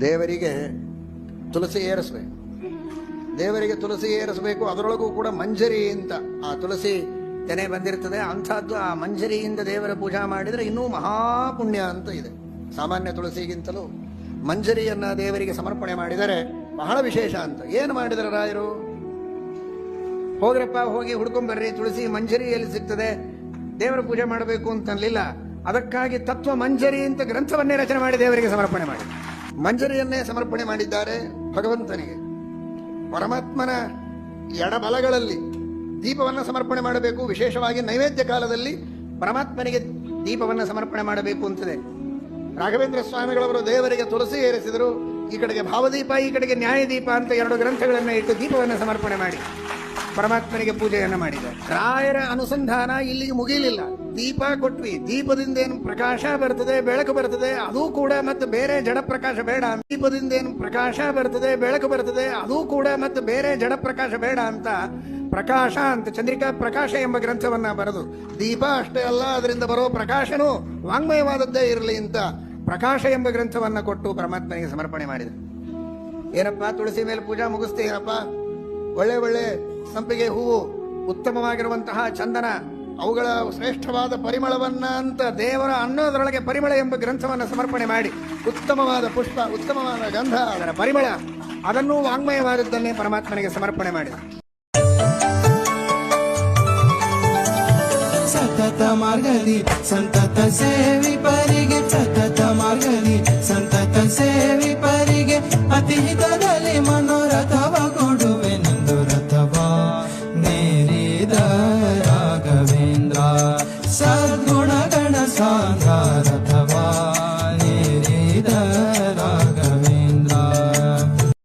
ದೇವರಿಗೆ ತುಳಸಿ ಏರಿಸಬೇಕು. ದೇವರಿಗೆ ತುಳಸಿ ಏರಿಸಬೇಕು. ಅದರೊಳಗೂ ಕೂಡ ಮಂಜರಿ ಅಂತ ಆ ತುಳಸಿ ತೆನೆ ಬಂದಿರ್ತದೆ. ಅಂಥದ್ದು ಆ ಮಂಜರಿಯಿಂದ ದೇವರ ಪೂಜಾ ಮಾಡಿದರೆ ಇನ್ನೂ ಮಹಾಪುಣ್ಯ ಅಂತ ಇದೆ. ಸಾಮಾನ್ಯ ತುಳಸಿಗಿಂತಲೂ ಮಂಜರಿಯನ್ನ ದೇವರಿಗೆ ಸಮರ್ಪಣೆ ಮಾಡಿದರೆ ಬಹಳ ವಿಶೇಷ ಅಂತ. ಏನು ಮಾಡಿದರೆ ರಾಯರು? ಹೋಗ್ರಪ್ಪ, ಹೋಗಿ ಹುಡ್ಕೊಂಬರ್ರಿ, ತುಳಸಿ ಮಂಜರಿ ಎಲ್ಲಿ ಸಿಗ್ತದೆ, ದೇವರ ಪೂಜೆ ಮಾಡಬೇಕು ಅಂತನ್ಲಿಲ್ಲ. ಅದಕ್ಕಾಗಿ ತತ್ವ ಮಂಜರಿ ಅಂತ ಗ್ರಂಥವನ್ನೇ ರಚನೆ ಮಾಡಿ ದೇವರಿಗೆ ಸಮರ್ಪಣೆ ಮಾಡಿ ಮಂಜರಿಯನ್ನೇ ಸಮರ್ಪಣೆ ಮಾಡಿದ್ದಾರೆ ಭಗವಂತನಿಗೆ. ಪರಮಾತ್ಮನ ಎಡಬಲಗಳಲ್ಲಿ ದೀಪವನ್ನು ಸಮರ್ಪಣೆ ಮಾಡಬೇಕು. ವಿಶೇಷವಾಗಿ ನೈವೇದ್ಯ ಕಾಲದಲ್ಲಿ ಪರಮಾತ್ಮನಿಗೆ ದೀಪವನ್ನು ಸಮರ್ಪಣೆ ಮಾಡಬೇಕು ಅಂತದೆ. ರಾಘವೇಂದ್ರ ಸ್ವಾಮಿಗಳವರು ದೇವರಿಗೆ ತುಳಸಿ ಏರಿಸಿದರು. ಈ ಕಡೆಗೆ ಭಾವದೀಪ, ಈ ಕಡೆಗೆ ನ್ಯಾಯದೀಪ ಅಂತ ಎರಡು ಗ್ರಂಥಗಳನ್ನು ಇಟ್ಟು ದೀಪವನ್ನು ಸಮರ್ಪಣೆ ಮಾಡಿ ಪರಮಾತ್ಮನಿಗೆ ಪೂಜೆಯನ್ನು ಮಾಡಿದ್ದಾರೆ. ರಾಯರ ಅನುಸಂಧಾನ ಇಲ್ಲಿಗೆ ಮುಗಿಲಿಲ್ಲ. ದೀಪ ಕೊಟ್ವಿ, ದೀಪದಿಂದ ಏನು ಪ್ರಕಾಶ ಬರ್ತದೆ, ಬೆಳಕು ಬರ್ತದೆ, ಅದು ಕೂಡ ಮತ್ತೆ ಬೇರೆ ಜಡ ಪ್ರಕಾಶ ಬೇಡ. ದೀಪದಿಂದ ಏನು ಪ್ರಕಾಶ ಬರ್ತದೆ, ಬೆಳಕು ಬರ್ತದೆ, ಅದು ಕೂಡ ಮತ್ತೆ ಬೇರೆ ಜಡ ಪ್ರಕಾಶ ಬೇಡ ಅಂತ ಪ್ರಕಾಶ ಅಂತ ಚಂದ್ರಿಕಾ ಪ್ರಕಾಶ ಎಂಬ ಗ್ರಂಥವನ್ನ ಬರೆದು, ದೀಪ ಅಷ್ಟೇ ಅಲ್ಲ, ಅದರಿಂದ ಬರೋ ಪ್ರಕಾಶನೂ ವಾಂಗ್ಮಯವಾದದ್ದೇ ಇರಲಿ ಅಂತ ಪ್ರಕಾಶ ಎಂಬ ಗ್ರಂಥವನ್ನ ಕೊಟ್ಟು ಪರಮಾತ್ಮನಿಗೆ ಸಮರ್ಪಣೆ ಮಾಡಿದರು. ಏನಪ್ಪಾ, ತುಳಸಿ ಮೇಲೆ ಪೂಜಾ ಮುಗಿಸ್ತೇನಪ್ಪ, ಒಳ್ಳೆ ಒಳ್ಳೆ ಸಂಪಿಗೆ ಹೂವು, ಉತ್ತಮವಾಗಿರುವಂತಹ ಚಂದನ, ಅವುಗಳ ಶ್ರೇಷ್ಠವಾದ ಪರಿಮಳವನ್ನ ಅಂತ ದೇವರ ಅನ್ನೋದರೊಳಗೆ ಪರಿಮಳ ಎಂಬ ಗ್ರಂಥವನ್ನು ಸಮರ್ಪಣೆ ಮಾಡಿ ಉತ್ತಮವಾದ ಪುಷ್ಪ, ಉತ್ತಮವಾದ ಗಂಧ, ಅದರ ಪರಿಮಳ, ಅದನ್ನೂ ವಾಂಗ್ಮಯವಾದದ್ದನ್ನೇ ಪರಮಾತ್ಮನಿಗೆ ಸಮರ್ಪಣೆ ಮಾಡಿದ. ಸತತ ಮಾರ್ಗದಿ ಸಂತತ ಸೇವಿ ಪರಿಗೆ, ಸತತ ಮಾರ್ಗದಿ ಸಂತತ ಸೇವಿ ಪರಿಗೆ, ಅತಿ ಹಿತದಲ್ಲಿ ಮನೋರಥವ ಕೊಡುವೆ ನಂದು.